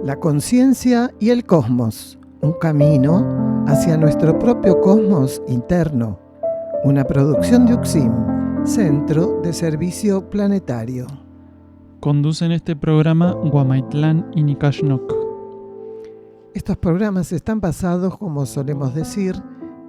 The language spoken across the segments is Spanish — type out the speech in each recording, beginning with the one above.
La conciencia y el cosmos, un camino hacia nuestro propio cosmos interno. Una producción de UXIM, Centro de Servicio Planetario. Conducen este programa Guamaitlán y Nicashnok. Estos programas están basados, como solemos decir,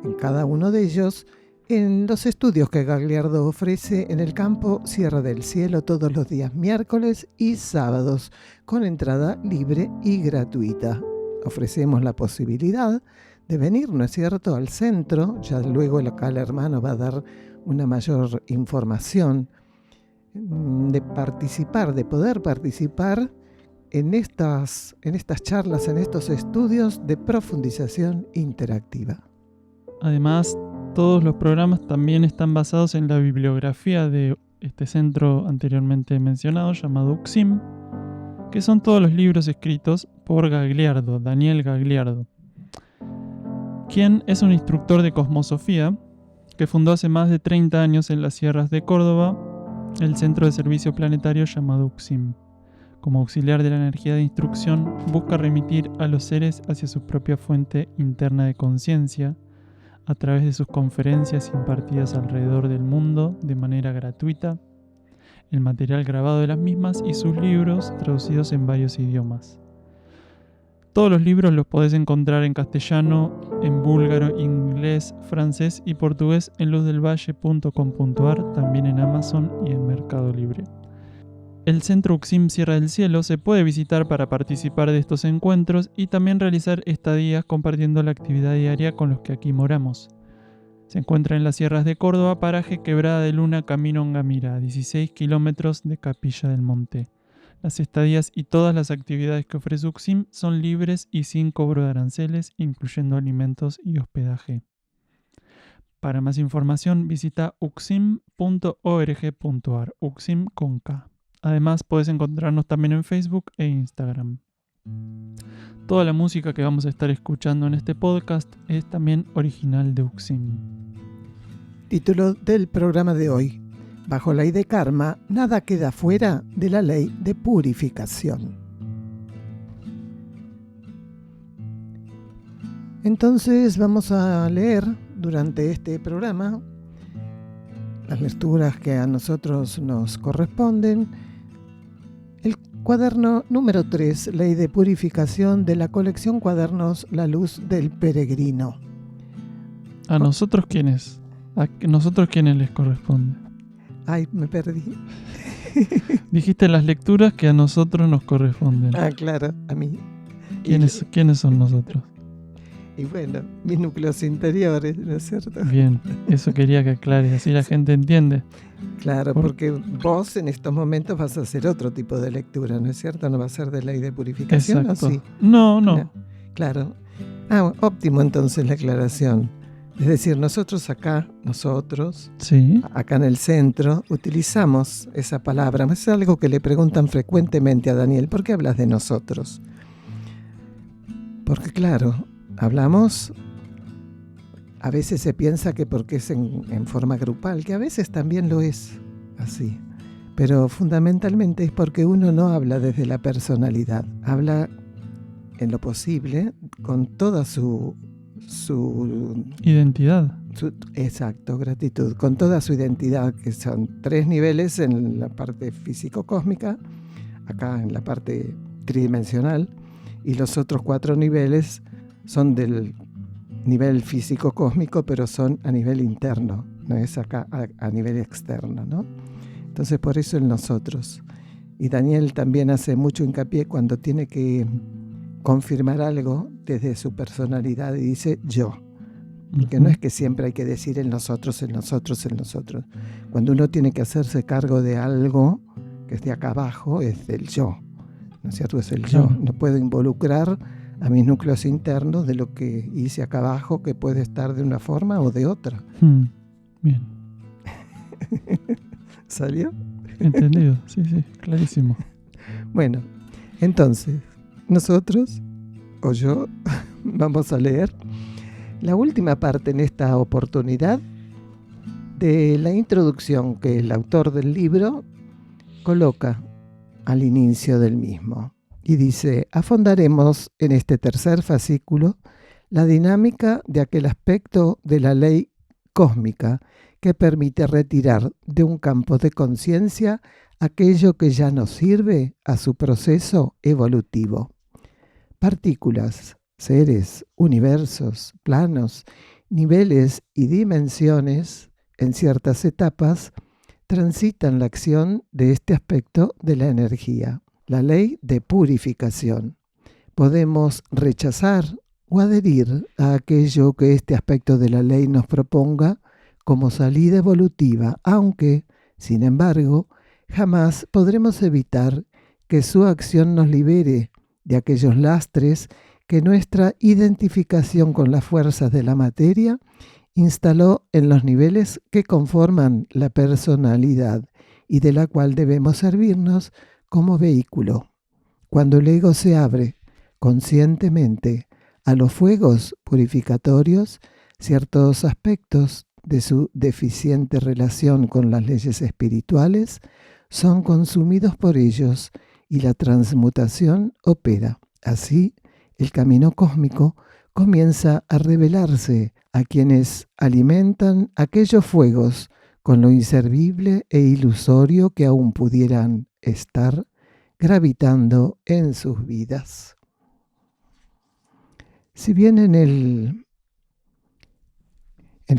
en cada uno de ellos, en los estudios que Gagliardo ofrece en el campo Sierra del Cielo todos los días miércoles y sábados, con entrada libre y gratuita. Ofrecemos la posibilidad de venir, ¿no es cierto?, al centro. Ya luego acá el hermano va a dar una mayor información, de participar, de poder participar en estas charlas, en estos estudios de profundización interactiva. Además, todos los programas también están basados en la bibliografía de este centro anteriormente mencionado, llamado UXIM, que son todos los libros escritos por Gagliardo, Daniel Gagliardo, quien es un instructor de cosmosofía que fundó hace más de 30 años en las sierras de Córdoba el centro de servicio planetario llamado UXIM. Como auxiliar de la energía de instrucción, busca remitir a los seres hacia su propia fuente interna de conciencia a través de sus conferencias impartidas alrededor del mundo de manera gratuita, el material grabado de las mismas y sus libros traducidos en varios idiomas. Todos los libros los podés encontrar en castellano, en búlgaro, inglés, francés y portugués en luzdelvalle.com.ar, también en Amazon y en Mercado Libre. El Centro UXIM Sierra del Cielo se puede visitar para participar de estos encuentros y también realizar estadías compartiendo la actividad diaria con los que aquí moramos. Se encuentra en las sierras de Córdoba, paraje Quebrada de Luna, camino Ongamira, a 16 kilómetros de Capilla del Monte. Las estadías y todas las actividades que ofrece UXIM son libres y sin cobro de aranceles, incluyendo alimentos y hospedaje. Para más información visita uxim.org.ar, UXIM con K. Además, puedes encontrarnos también en Facebook e Instagram. Toda la música que vamos a estar escuchando en este podcast es también original de UXIM. Título del programa de hoy: Bajo la ley de karma, nada queda fuera de la ley de purificación. Entonces vamos a leer durante este programa las lecturas que a nosotros nos corresponden. El cuaderno número 3, Ley de Purificación, de la colección Cuadernos La Luz del Peregrino. ¿A nosotros quiénes? ¿A nosotros quiénes les corresponde? Ay, me perdí. Dijiste las lecturas que a nosotros nos corresponden. Ah, claro, a mí. ¿Quiénes son nosotros? Y bueno, mis núcleos interiores, ¿no es cierto? Bien, eso quería que aclares, así la gente entiende. Claro, porque vos en estos momentos vas a hacer otro tipo de lectura, ¿no es cierto? ¿No va a ser de ley de purificación? Exacto. ¿O sí? No. Claro. Ah, óptimo entonces la aclaración. Es decir, nosotros, Sí. acá en el centro, utilizamos esa palabra. Es algo que le preguntan frecuentemente a Daniel: ¿por qué hablas de nosotros? Porque claro, hablamos, a veces se piensa que porque es en forma grupal, que a veces también lo es así, pero fundamentalmente es porque uno no habla desde la personalidad, habla en lo posible con toda su identidad. Exacto, gratitud, con toda su identidad, que son 3 niveles en la parte físico-cósmica, acá en la parte tridimensional, y los otros 4 niveles son del nivel físico-cósmico, pero son a nivel interno, no es acá a nivel externo, ¿no? Entonces por eso el nosotros. Y Daniel también hace mucho hincapié cuando tiene que confirmar algo desde su personalidad y dice yo. Porque no es que siempre hay que decir el nosotros. Cuando uno tiene que hacerse cargo de algo que es de acá abajo, es del yo, ¿no es cierto? Es el yo. No puedo involucrar a mis núcleos internos de lo que hice acá abajo, que puede estar de una forma o de otra. Bien. ¿Salió? Entendido, sí, clarísimo. Bueno, entonces, nosotros, o yo, vamos a leer la última parte en esta oportunidad de la introducción que el autor del libro coloca al inicio del mismo. Y dice, afondaremos en este tercer fascículo la dinámica de aquel aspecto de la ley cósmica que permite retirar de un campo de conciencia aquello que ya no sirve a su proceso evolutivo. Partículas, seres, universos, planos, niveles y dimensiones, en ciertas etapas, transitan la acción de este aspecto de la energía, la ley de purificación. Podemos rechazar o adherir a aquello que este aspecto de la ley nos proponga como salida evolutiva, aunque, sin embargo, jamás podremos evitar que su acción nos libere de aquellos lastres que nuestra identificación con las fuerzas de la materia instaló en los niveles que conforman la personalidad y de la cual debemos servirnos como vehículo. Cuando el ego se abre conscientemente a los fuegos purificatorios, ciertos aspectos de su deficiente relación con las leyes espirituales son consumidos por ellos y la transmutación opera. Así, el camino cósmico comienza a revelarse a quienes alimentan aquellos fuegos con lo inservible e ilusorio que aún pudieran estar gravitando en sus vidas. Si bien en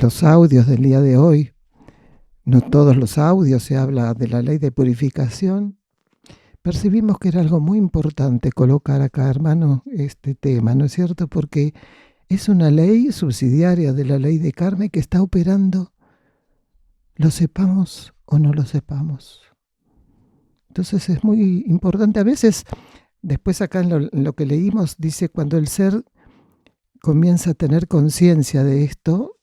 los audios del día de hoy, no todos los audios se habla de la ley de purificación, percibimos que era algo muy importante colocar acá, hermano, este tema, ¿no es cierto? Porque es una ley subsidiaria de la ley de karma que está operando, lo sepamos o no lo sepamos. Entonces es muy importante. A veces, después acá en lo que leímos, dice cuando el ser comienza a tener conciencia de esto,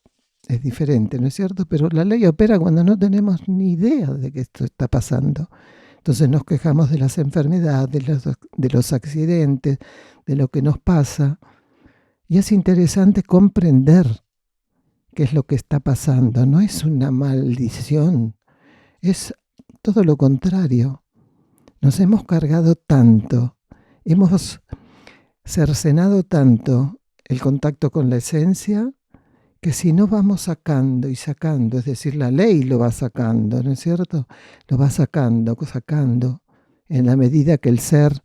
es diferente, ¿no es cierto? Pero la ley opera cuando no tenemos ni idea de que esto está pasando. Entonces nos quejamos de las enfermedades, de los accidentes, de lo que nos pasa. Y es interesante comprender qué es lo que está pasando. No es una maldición, es todo lo contrario. Nos hemos cargado tanto, hemos cercenado tanto el contacto con la esencia, que si no vamos sacando y sacando, es decir, la ley lo va sacando, ¿no es cierto? Lo va sacando, en la medida que el ser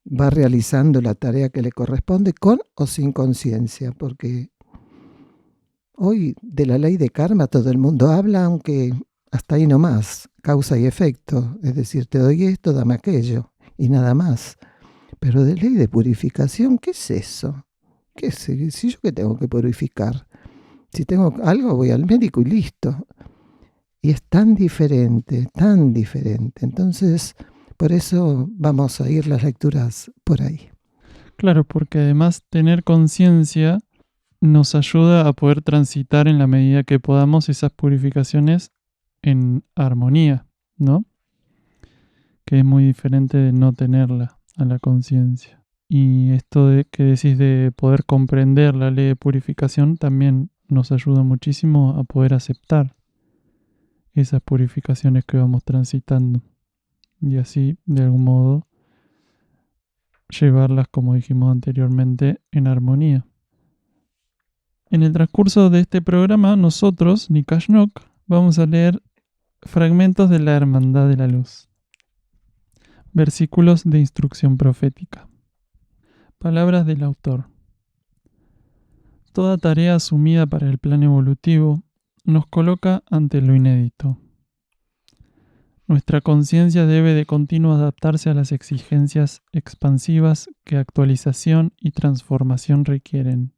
va realizando la tarea que le corresponde, con o sin conciencia, porque hoy de la ley de karma todo el mundo habla, aunque hasta ahí nomás, causa y efecto, es decir, te doy esto, dame aquello, y nada más. Pero de ley de purificación, ¿qué es eso? ¿Qué es? Si yo qué tengo que purificar. Si tengo algo, voy al médico y listo. Y es tan diferente, tan diferente. Entonces, por eso vamos a ir las lecturas por ahí. Claro, porque además tener conciencia nos ayuda a poder transitar en la medida que podamos esas purificaciones en armonía, ¿no? Que es muy diferente de no tenerla a la conciencia. Y esto de que decís de poder comprender la ley de purificación también nos ayuda muchísimo a poder aceptar esas purificaciones que vamos transitando y así de algún modo llevarlas, como dijimos anteriormente, en armonía. En el transcurso de este programa nosotros, Nikashnok, vamos a leer fragmentos de la Hermandad de la Luz, versículos de instrucción profética. Palabras del autor. Toda tarea asumida para el plan evolutivo nos coloca ante lo inédito. Nuestra conciencia debe de continuo adaptarse a las exigencias expansivas que actualización y transformación requieren.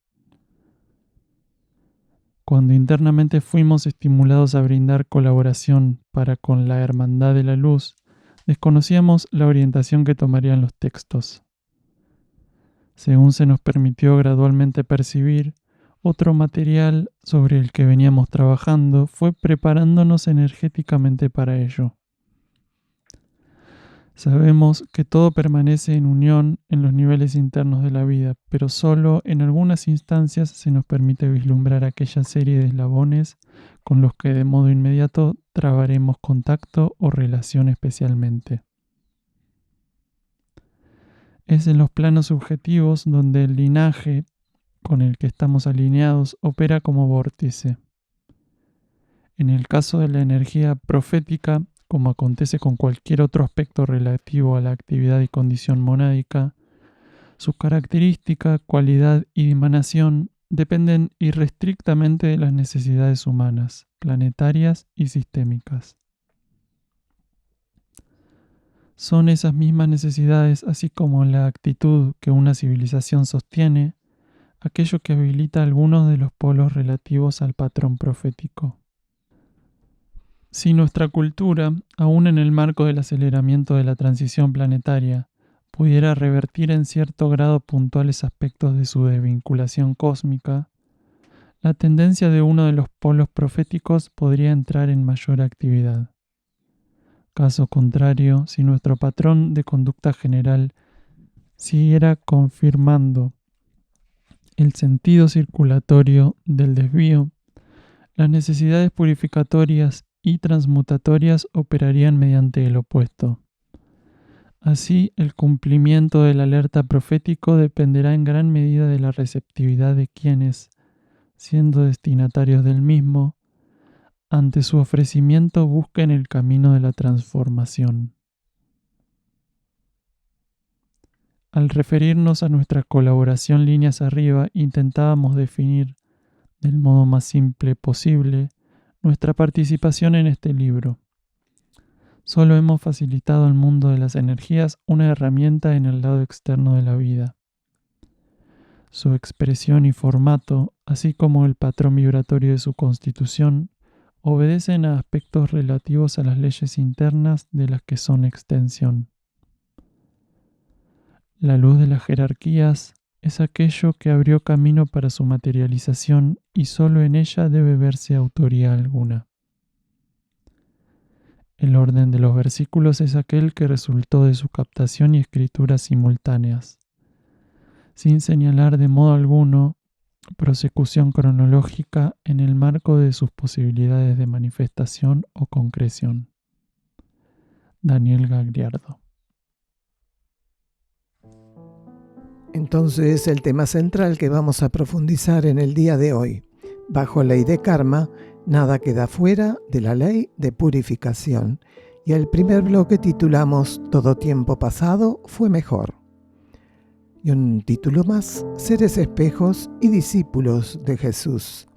Cuando internamente fuimos estimulados a brindar colaboración para con la Hermandad de la Luz, desconocíamos la orientación que tomarían los textos. Según se nos permitió gradualmente percibir, otro material sobre el que veníamos trabajando fue preparándonos energéticamente para ello. Sabemos que todo permanece en unión en los niveles internos de la vida, pero solo en algunas instancias se nos permite vislumbrar aquella serie de eslabones con los que de modo inmediato trabaremos contacto o relación especialmente. Es en los planos subjetivos donde el linaje con el que estamos alineados opera como vórtice. En el caso de la energía profética, como acontece con cualquier otro aspecto relativo a la actividad y condición monádica, su característica, cualidad y emanación dependen irrestrictamente de las necesidades humanas, planetarias y sistémicas. Son esas mismas necesidades, así como la actitud que una civilización sostiene, aquello que habilita algunos de los polos relativos al patrón profético. Si nuestra cultura, aún en el marco del aceleramiento de la transición planetaria, pudiera revertir en cierto grado puntuales aspectos de su desvinculación cósmica, la tendencia de uno de los polos proféticos podría entrar en mayor actividad. Caso contrario, si nuestro patrón de conducta general siguiera confirmando el sentido circulatorio del desvío, las necesidades purificatorias y transmutatorias operarían mediante el opuesto. Así, el cumplimiento del alerta profético dependerá en gran medida de la receptividad de quienes, siendo destinatarios del mismo, ante su ofrecimiento busquen el camino de la transformación. Al referirnos a nuestra colaboración líneas arriba, intentábamos definir, del modo más simple posible, nuestra participación en este libro. Solo hemos facilitado al mundo de las energías una herramienta en el lado externo de la vida. Su expresión y formato, así como el patrón vibratorio de su constitución, obedecen a aspectos relativos a las leyes internas de las que son extensión. La luz de las jerarquías es aquello que abrió camino para su materialización y solo en ella debe verse autoría alguna. El orden de los versículos es aquel que resultó de su captación y escritura simultáneas, sin señalar de modo alguno prosecución cronológica en el marco de sus posibilidades de manifestación o concreción. Daniel Gagliardo. Entonces, el tema central que vamos a profundizar en el día de hoy, bajo ley de karma, nada queda fuera de la ley de purificación. Y el primer bloque titulamos Todo tiempo pasado fue mejor. Y un título más, Seres espejos y discípulos de Jesús.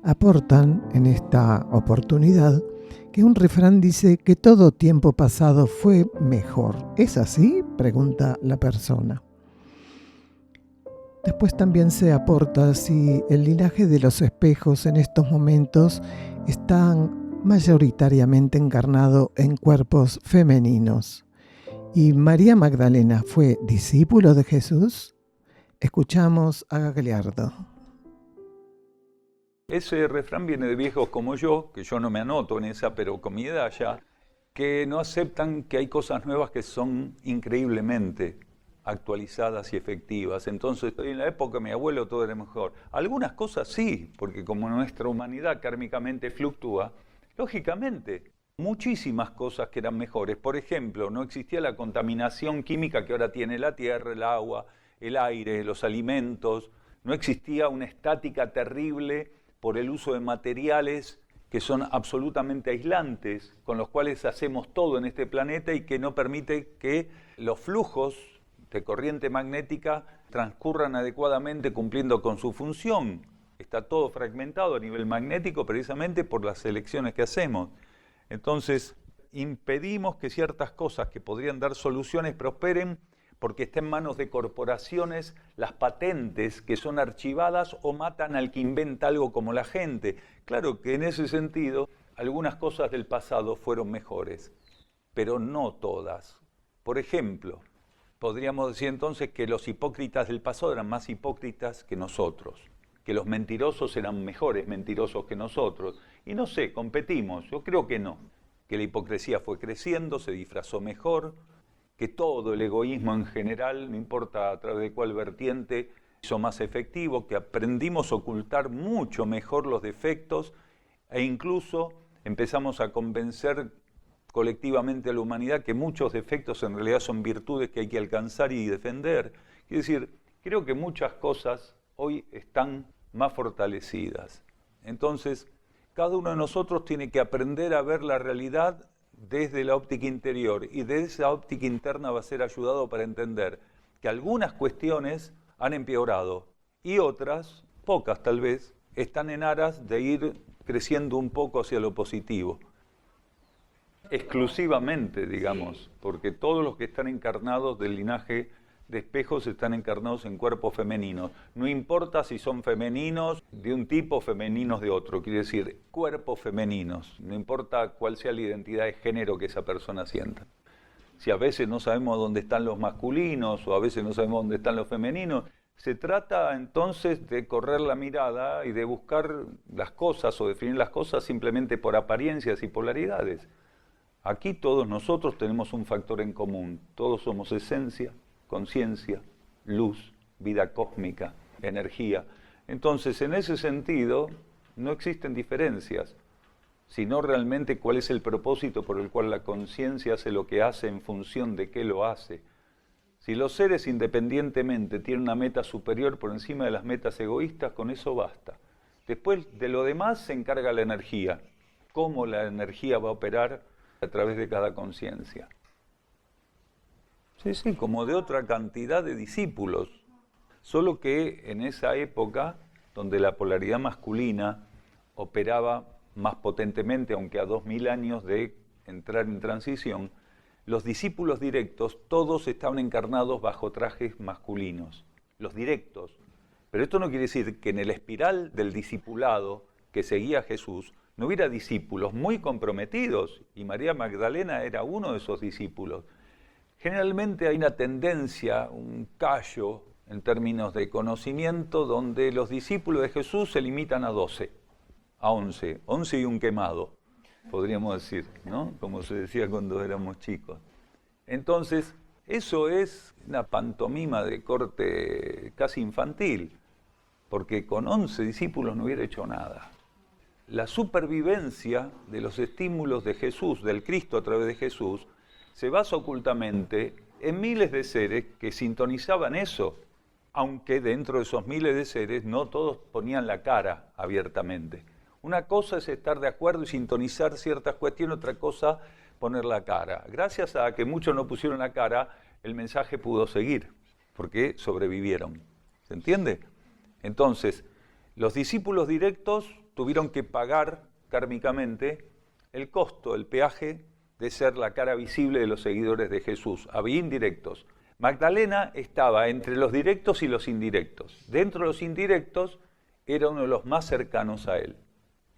Aportan en esta oportunidad que un refrán dice que todo tiempo pasado fue mejor. ¿Es así?, pregunta la persona. Después también se aporta si el linaje de los espejos en estos momentos están mayoritariamente encarnado en cuerpos femeninos. ¿Y María Magdalena fue discípulo de Jesús? Escuchamos a Gagliardo. Ese refrán viene de viejos como yo, que yo no me anoto en esa, pero con mi edad ya, que no aceptan que hay cosas nuevas que son increíblemente actualizadas y efectivas. Entonces, en la época de mi abuelo todo era mejor. Algunas cosas sí, porque como nuestra humanidad kármicamente fluctúa, lógicamente, muchísimas cosas que eran mejores. Por ejemplo, no existía la contaminación química que ahora tiene la tierra, el agua, el aire, los alimentos. No existía una estática terrible por el uso de materiales que son absolutamente aislantes, con los cuales hacemos todo en este planeta y que no permite que los flujos de corriente magnética transcurran adecuadamente cumpliendo con su función. Está todo fragmentado a nivel magnético precisamente por las elecciones que hacemos. Entonces, impedimos que ciertas cosas que podrían dar soluciones prosperen porque está en manos de corporaciones las patentes que son archivadas o matan al que inventa algo como la gente. Claro que en ese sentido, algunas cosas del pasado fueron mejores, pero no todas. Por ejemplo, podríamos decir entonces que los hipócritas del pasado eran más hipócritas que nosotros, que los mentirosos eran mejores mentirosos que nosotros. Y no sé, competimos, yo creo que no, que la hipocresía fue creciendo, se disfrazó mejor, que todo el egoísmo en general, no importa a través de cuál vertiente, hizo más efectivo, que aprendimos a ocultar mucho mejor los defectos e incluso empezamos a convencer colectivamente a la humanidad que muchos defectos en realidad son virtudes que hay que alcanzar y defender. Quiero decir, creo que muchas cosas hoy están más fortalecidas. Entonces, cada uno de nosotros tiene que aprender a ver la realidad desde la óptica interior, y de esa óptica interna va a ser ayudado para entender que algunas cuestiones han empeorado y otras, pocas tal vez, están en aras de ir creciendo un poco hacia lo positivo. Exclusivamente, digamos, porque todos los que están encarnados del linaje de espejos están encarnados en cuerpos femeninos. No importa si son femeninos de un tipo o femeninos de otro, quiere decir cuerpos femeninos. No importa cuál sea la identidad de género que esa persona sienta. Si a veces no sabemos dónde están los masculinos o a veces no sabemos dónde están los femeninos, se trata entonces de correr la mirada y de buscar las cosas o definir las cosas simplemente por apariencias y polaridades. Aquí todos nosotros tenemos un factor en común. Todos somos esencia, conciencia, luz, vida cósmica, energía. Entonces, en ese sentido, no existen diferencias, sino realmente cuál es el propósito por el cual la conciencia hace lo que hace en función de qué lo hace. Si los seres independientemente tienen una meta superior por encima de las metas egoístas, con eso basta. Después de lo demás se encarga la energía, cómo la energía va a operar a través de cada conciencia. Sí, como de otra cantidad de discípulos, solo que en esa época, donde la polaridad masculina operaba más potentemente, aunque a 2000 años de entrar en transición, los discípulos directos todos estaban encarnados bajo trajes masculinos, los directos. Pero esto no quiere decir que en el espiral del discipulado que seguía a Jesús no hubiera discípulos muy comprometidos, y María Magdalena era uno de esos discípulos. Generalmente hay una tendencia, un callo en términos de conocimiento, donde los discípulos de Jesús se limitan a 12, a 11 y un quemado, podríamos decir, ¿no? Como se decía cuando éramos chicos. Entonces, eso es una pantomima de corte casi infantil, porque con 11 discípulos no hubiera hecho nada. La supervivencia de los estímulos de Jesús, del Cristo a través de Jesús, se basa ocultamente en miles de seres que sintonizaban eso, aunque dentro de esos miles de seres no todos ponían la cara abiertamente. Una cosa es estar de acuerdo y sintonizar ciertas cuestiones, otra cosa poner la cara. Gracias a que muchos no pusieron la cara, el mensaje pudo seguir, porque sobrevivieron. ¿Se entiende? Entonces, los discípulos directos tuvieron que pagar kármicamente el costo, el peaje de ser la cara visible de los seguidores de Jesús. Había indirectos. Magdalena estaba entre los directos y los indirectos. Dentro de los indirectos era uno de los más cercanos a él.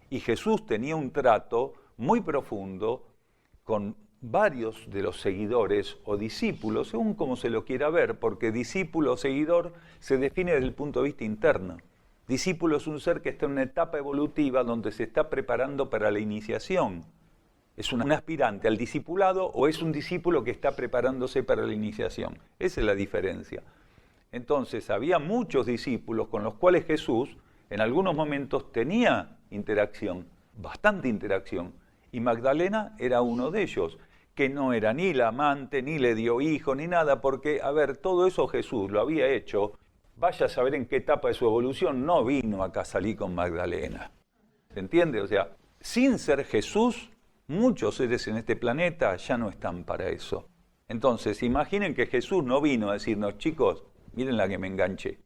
Y Jesús tenía un trato muy profundo con varios de los seguidores o discípulos, según como se lo quiera ver, porque discípulo o seguidor se define desde el punto de vista interno. Discípulo es un ser que está en una etapa evolutiva donde se está preparando para la iniciación. ¿Es un aspirante al discipulado o es un discípulo que está preparándose para la iniciación? Esa es la diferencia. Entonces, había muchos discípulos con los cuales Jesús en algunos momentos tenía interacción, bastante interacción, y Magdalena era uno de ellos, que no era ni la amante, ni le dio hijo, ni nada, porque, a ver, todo eso Jesús lo había hecho. Vaya a saber en qué etapa de su evolución no vino acá a salir con Magdalena. ¿Se entiende? O sea, sin ser Jesús, muchos seres en este planeta ya no están para eso. Entonces, imaginen que Jesús no vino a decirnos, chicos, miren la que me enganché.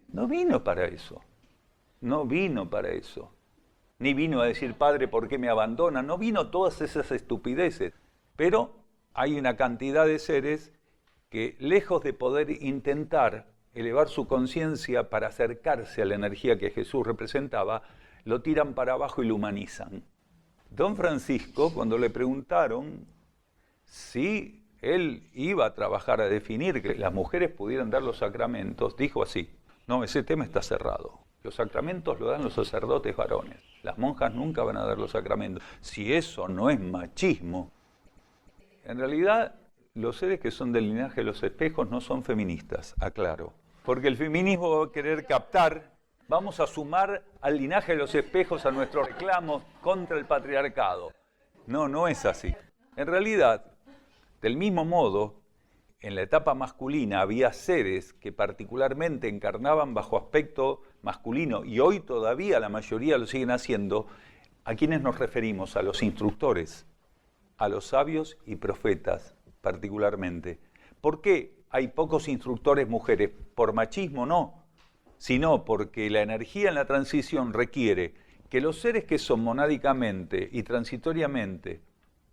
No vino para eso. No vino para eso. Ni vino a decir, Padre, ¿por qué me abandona? No vino todas esas estupideces. Pero hay una cantidad de seres que, lejos de poder intentar elevar su conciencia para acercarse a la energía que Jesús representaba, lo tiran para abajo y lo humanizan. Don Francisco, cuando le preguntaron si él iba a trabajar a definir que las mujeres pudieran dar los sacramentos, dijo así, no, ese tema está cerrado. Los sacramentos lo dan los sacerdotes varones. Las monjas nunca van a dar los sacramentos. Si eso no es machismo. En realidad, los seres que son del linaje de los espejos no son feministas, aclaro. Porque el feminismo va a querer captar, vamos a sumar al linaje de los espejos a nuestros reclamos contra el patriarcado. No, no es así. En realidad, del mismo modo, en la etapa masculina había seres que particularmente encarnaban bajo aspecto masculino, y hoy todavía la mayoría lo siguen haciendo. ¿A quiénes nos referimos? A los instructores, a los sabios y profetas particularmente. ¿Por qué hay pocos instructores mujeres? Por machismo no, sino porque la energía en la transición requiere que los seres que son monádicamente y transitoriamente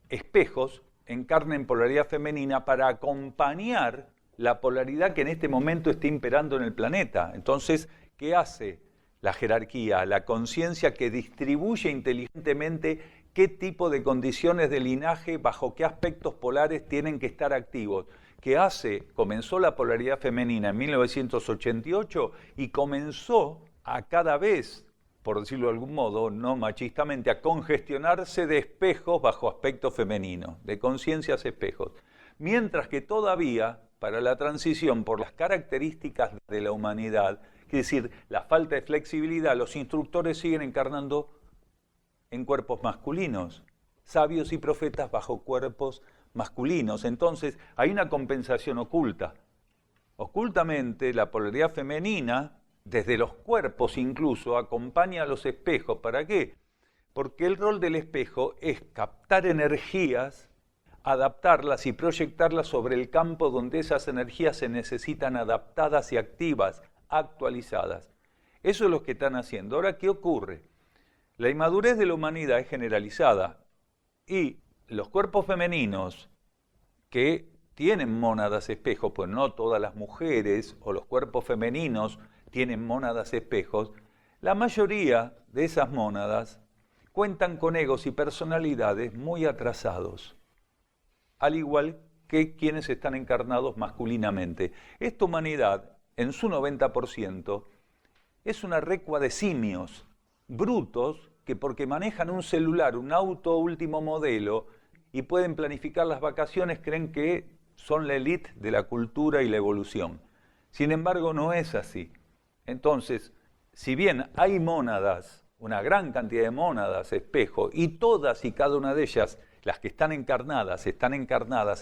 espejos encarnen polaridad femenina para acompañar la polaridad que en este momento está imperando en el planeta. Entonces, ¿qué hace la jerarquía? La conciencia que distribuye inteligentemente qué tipo de condiciones de linaje, bajo qué aspectos polares tienen que estar activos. ¿Qué hace? Comenzó la polaridad femenina en 1988 y comenzó a cada vez, por decirlo de algún modo, no machistamente, a congestionarse de espejos bajo aspecto femenino, de conciencias espejos. Mientras que todavía, para la transición, por las características de la humanidad, es decir, la falta de flexibilidad, los instructores siguen encarnando en cuerpos masculinos, sabios y profetas bajo cuerpos masculinos. Entonces, hay una compensación oculta. Ocultamente, la polaridad femenina, desde los cuerpos incluso, acompaña a los espejos. ¿Para qué? Porque el rol del espejo es captar energías, adaptarlas y proyectarlas sobre el campo donde esas energías se necesitan adaptadas y activas, actualizadas. Eso es lo que están haciendo. Ahora, ¿qué ocurre? La inmadurez de la humanidad es generalizada y los cuerpos femeninos que tienen mónadas espejos, pues no todas las mujeres o los cuerpos femeninos tienen mónadas espejos, la mayoría de esas mónadas cuentan con egos y personalidades muy atrasados, al igual que quienes están encarnados masculinamente. Esta humanidad, en su 90%, es una recua de simios brutos que porque manejan un celular, un auto último modelo y pueden planificar las vacaciones, creen que son la élite de la cultura y la evolución. Sin embargo, no es así. Entonces, si bien hay mónadas, una gran cantidad de mónadas, espejo, y todas y cada una de ellas, las que están encarnadas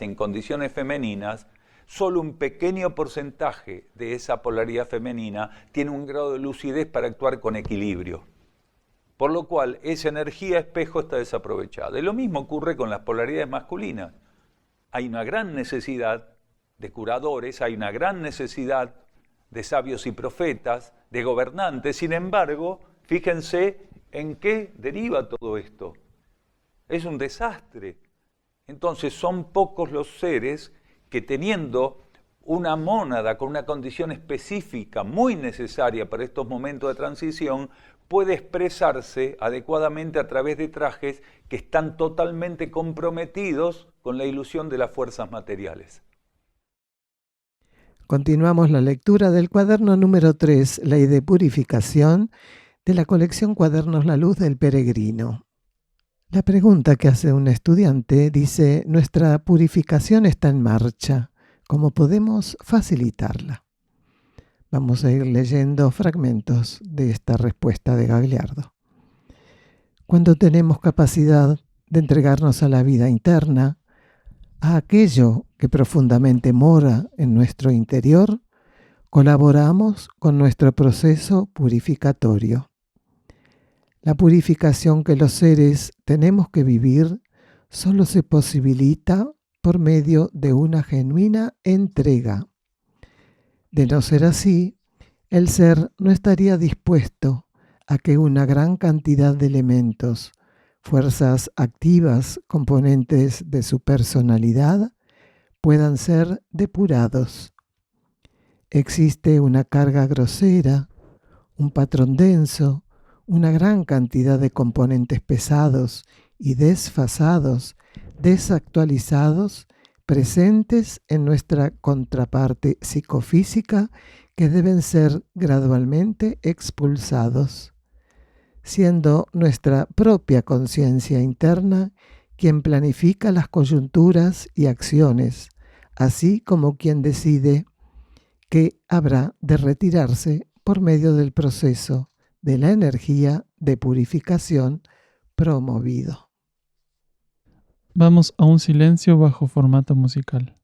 en condiciones femeninas, solo un pequeño porcentaje de esa polaridad femenina tiene un grado de lucidez para actuar con equilibrio. Por lo cual, esa energía espejo está desaprovechada. Y lo mismo ocurre con las polaridades masculinas. Hay una gran necesidad de curadores, hay una gran necesidad de sabios y profetas, de gobernantes. Sin embargo, fíjense en qué deriva todo esto. Es un desastre. Entonces, son pocos los seres que, teniendo una mónada con una condición específica muy necesaria para estos momentos de transición, puede expresarse adecuadamente a través de trajes que están totalmente comprometidos con la ilusión de las fuerzas materiales. Continuamos la lectura del cuaderno número 3, Ley de Purificación, de la colección Cuadernos La Luz del Peregrino. La pregunta que hace un estudiante dice: nuestra purificación está en marcha. ¿Cómo podemos facilitarla? Vamos a ir leyendo fragmentos de esta respuesta de Gagliardo. Cuando tenemos capacidad de entregarnos a la vida interna, a aquello que profundamente mora en nuestro interior, colaboramos con nuestro proceso purificatorio. La purificación que los seres tenemos que vivir solo se posibilita por medio de una genuina entrega. De no ser así, el ser no estaría dispuesto a que una gran cantidad de elementos, fuerzas activas, componentes de su personalidad, puedan ser depurados. Existe una carga grosera, un patrón denso, una gran cantidad de componentes pesados y desfasados, desactualizados, presentes en nuestra contraparte psicofísica, que deben ser gradualmente expulsados, siendo nuestra propia conciencia interna quien planifica las coyunturas y acciones, así como quien decide que habrá de retirarse por medio del proceso de la energía de purificación promovido. Vamos a un silencio bajo formato musical.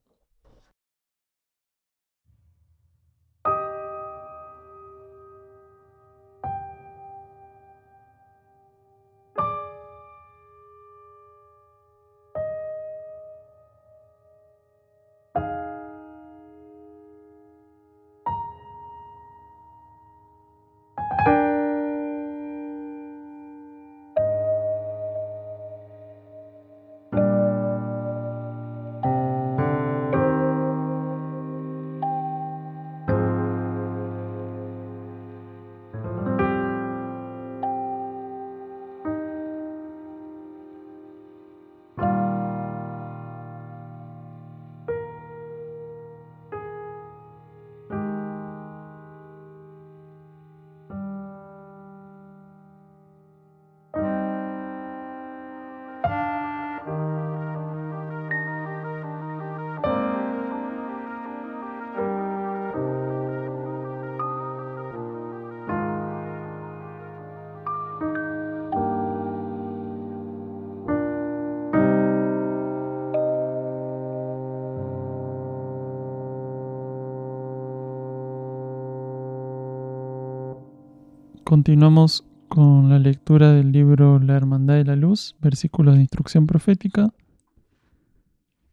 Continuamos con la lectura del libro La Hermandad de la Luz, versículos de instrucción profética.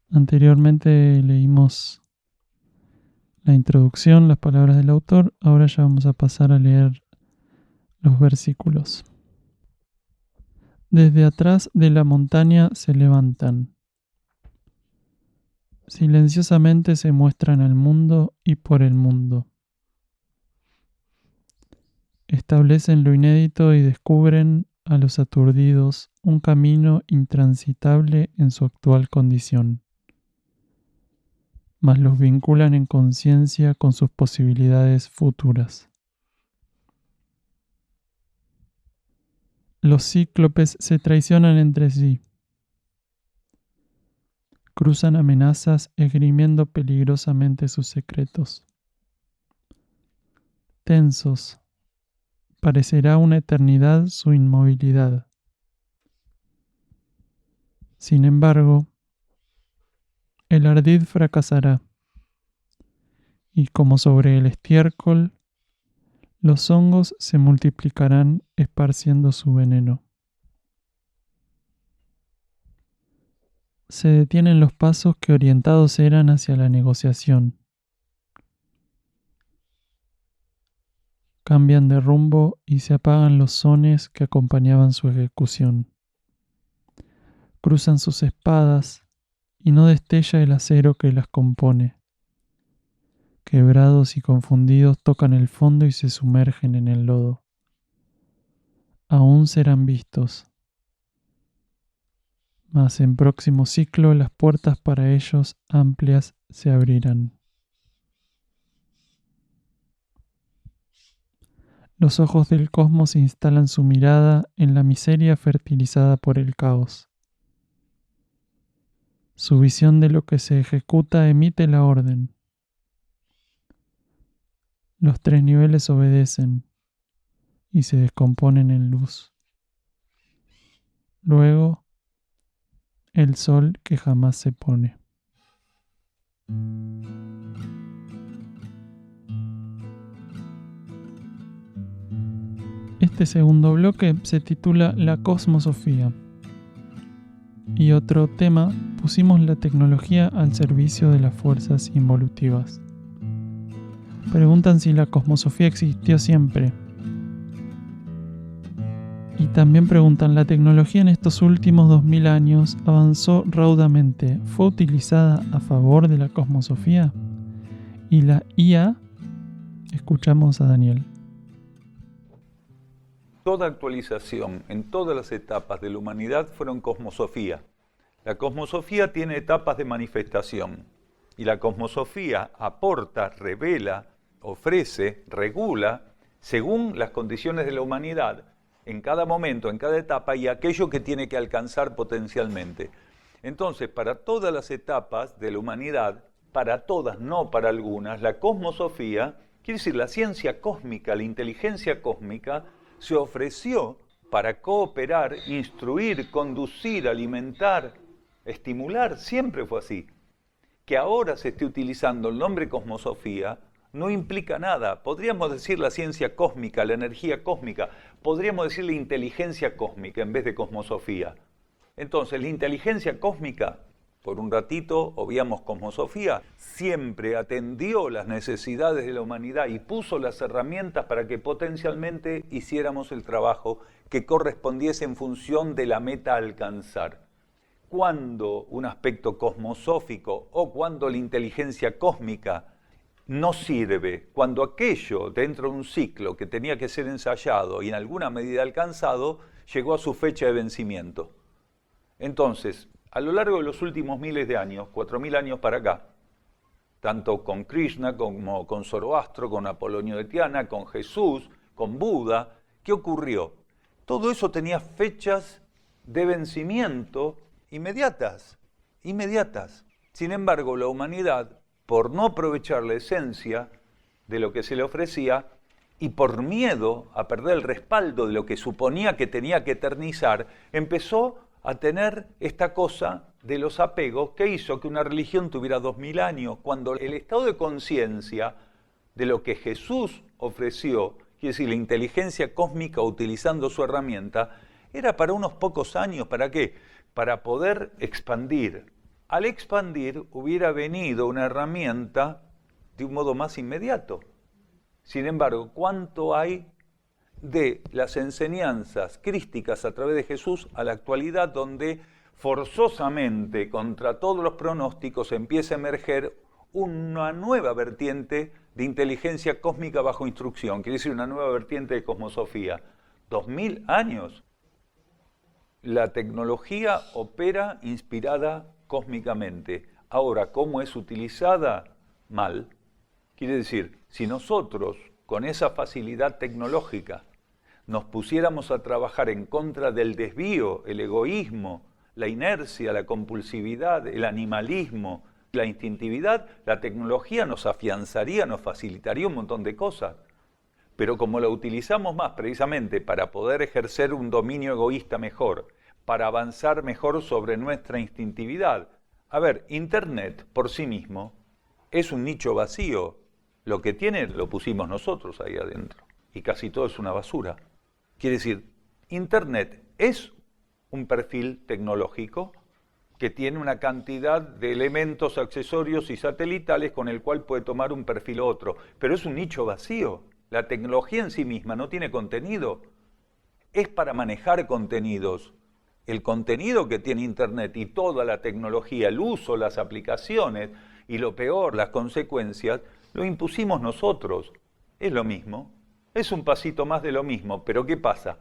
Anteriormente leímos la introducción, las palabras del autor. Ahora ya vamos a pasar a leer los versículos. Desde atrás de la montaña se levantan. Silenciosamente se muestran al mundo y por el mundo. Establecen lo inédito y descubren a los aturdidos un camino intransitable en su actual condición, mas los vinculan en conciencia con sus posibilidades futuras. Los cíclopes se traicionan entre sí, cruzan amenazas esgrimiendo peligrosamente sus secretos. Tensos, parecerá una eternidad su inmovilidad. Sin embargo, el ardid fracasará, y como sobre el estiércol, los hongos se multiplicarán esparciendo su veneno. Se detienen los pasos que orientados eran hacia la negociación. Cambian de rumbo y se apagan los sones que acompañaban su ejecución. Cruzan sus espadas y no destella el acero que las compone. Quebrados y confundidos tocan el fondo y se sumergen en el lodo. Aún serán vistos, mas en próximo ciclo las puertas para ellos amplias se abrirán. Los ojos del cosmos instalan su mirada en la miseria fertilizada por el caos. Su visión de lo que se ejecuta emite la orden. Los tres niveles obedecen y se descomponen en luz. Luego, el sol que jamás se pone. Este segundo bloque se titula La Cosmosofía. Y otro tema, pusimos la tecnología al servicio de las fuerzas involutivas. Preguntan si la cosmosofía existió siempre. Y también preguntan, ¿la tecnología en estos últimos 2000 años avanzó raudamente? ¿Fue utilizada a favor de la cosmosofía? ¿Y la IA? Escuchamos a Daniel. Toda actualización en todas las etapas de la humanidad fueron cosmosofía. La cosmosofía tiene etapas de manifestación y la cosmosofía aporta, revela, ofrece, regula según las condiciones de la humanidad en cada momento, en cada etapa y aquello que tiene que alcanzar potencialmente. Entonces, para todas las etapas de la humanidad, para todas, no para algunas, la cosmosofía, quiere decir la ciencia cósmica, la inteligencia cósmica, se ofreció para cooperar, instruir, conducir, alimentar estimular, siempre fue así. Que ahora se esté utilizando el nombre cosmosofía no implica nada. Podríamos decir la ciencia cósmica, la energía cósmica, podríamos decir la inteligencia cósmica en vez de cosmosofía. Entonces, la inteligencia cósmica, por un ratito obviamos cosmosofía, siempre atendió las necesidades de la humanidad y puso las herramientas para que potencialmente hiciéramos el trabajo que correspondiese en función de la meta a alcanzar. Cuando un aspecto cosmosófico o cuando la inteligencia cósmica no sirve, cuando aquello dentro de un ciclo que tenía que ser ensayado y en alguna medida alcanzado, llegó a su fecha de vencimiento. Entonces, a lo largo de los últimos miles de años, 4000 años para acá, tanto con Krishna como con Zoroastro, con Apolonio de Tiana, con Jesús, con Buda, ¿qué ocurrió? Todo eso tenía fechas de vencimiento inmediatas. Sin embargo, la humanidad, por no aprovechar la esencia de lo que se le ofrecía y por miedo a perder el respaldo de lo que suponía que tenía que eternizar, empezó a tener esta cosa de los apegos que hizo que una religión tuviera 2000 años, cuando el estado de conciencia de lo que Jesús ofreció, quiere decir, la inteligencia cósmica utilizando su herramienta, era para unos pocos años. ¿Para qué? Para poder expandir. Al expandir hubiera venido una herramienta de un modo más inmediato. Sin embargo, ¿cuánto hay de las enseñanzas crísticas a través de Jesús a la actualidad, donde forzosamente, contra todos los pronósticos, empieza a emerger una nueva vertiente de inteligencia cósmica bajo instrucción? Quiere decir, una nueva vertiente de cosmosofía. 2000 años. La tecnología opera inspirada cósmicamente. Ahora, ¿cómo es utilizada? Mal. Quiere decir, si nosotros, con esa facilidad tecnológica, nos pusiéramos a trabajar en contra del desvío, el egoísmo, la inercia, la compulsividad, el animalismo, la instintividad, la tecnología nos afianzaría, nos facilitaría un montón de cosas. Pero como la utilizamos más precisamente para poder ejercer un dominio egoísta mejor, para avanzar mejor sobre nuestra instintividad. A ver, Internet por sí mismo es un nicho vacío. Lo que tiene lo pusimos nosotros ahí adentro. Y casi todo es una basura. Quiere decir, Internet es un perfil tecnológico que tiene una cantidad de elementos accesorios y satelitales con el cual puede tomar un perfil u otro. Pero es un nicho vacío. La tecnología en sí misma no tiene contenido. Es para manejar contenidos. El contenido que tiene Internet y toda la tecnología, el uso, las aplicaciones y lo peor, las consecuencias, lo impusimos nosotros. Es lo mismo. Es un pasito más de lo mismo, pero ¿qué pasa?